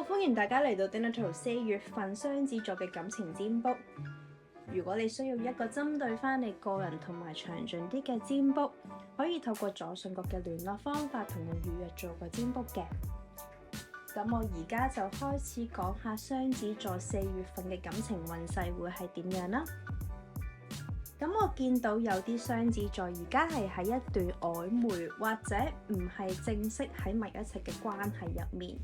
歡迎大家嚟到 Dinner to 4月份雙子座嘅感情占卜。如果你需要一個針對翻你個人同埋詳盡啲嘅占卜，可以透過左上角嘅聯絡方法同我預約做個占卜嘅。咁我而家就開始講下雙子座4月份嘅感情運勢會係點樣啦。咁我見到有啲雙子座而家係喺一段曖昧或者唔係正式喺埋一齊嘅關係入面。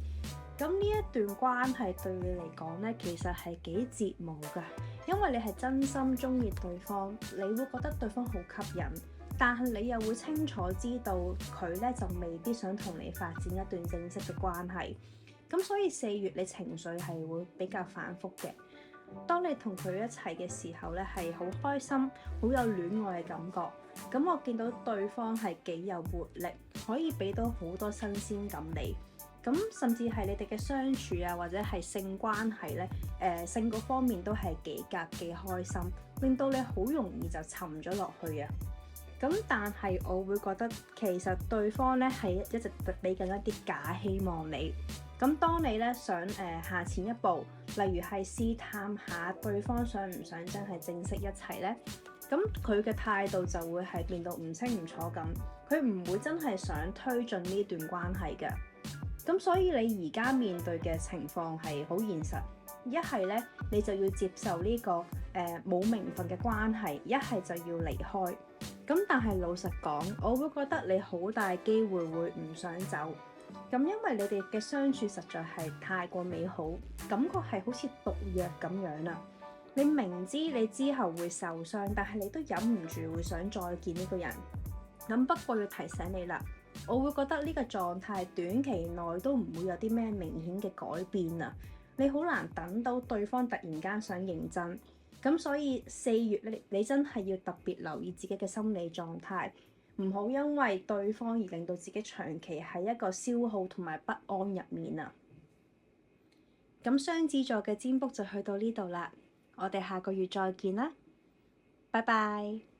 咁呢一段關係對你嚟講呢，其實係幾折磨㗎，因為你係真心中意對方，你會覺得對方好吸引，但係你又會清楚知道佢呢就未必想同你發展一段正式嘅關係。咁所以4月你情緒係會比較反覆嘅。當你同佢一齊嘅時候呢，係好開心，好有戀愛嘅感覺。咁我見到對方係幾有活力，可以俾到好多新鮮感你。咁甚至係你哋嘅相處啊，或者係性關係咧，性嗰方面都係幾夾幾開心，令到你好容易就沉咗落去啊。咁但係我會覺得其實對方咧係一直俾緊一啲假希望你。咁當你咧想下前一步，例如係試探下對方想唔想真係正式一齊咧，咁佢嘅態度就會係變到唔清唔楚咁，佢唔會真係想推進呢段關係嘅。咁所以你而家面對嘅情況係好現實，一係咧你就要接受呢個冇名分嘅關係，一係就要離開。咁但係老實講，我會覺得你好大機會會唔想走。咁因為你哋嘅相處實在係太過美好，感覺係好似毒藥咁樣啦。你明知你之後會受傷，但係你都忍唔住會想再見呢個人。咁不過要提醒你啦，我會覺得呢個狀態短期內都唔會有啲咩明顯嘅改變啊！你好難等到對方突然間想認真，咁所以4月你真係要特別留意自己嘅心理狀態，唔好因為對方而令到自己長期喺一個消耗同埋不安入面啊！咁雙子座嘅占卜就去到呢度啦，我哋下個月再見啦，拜拜。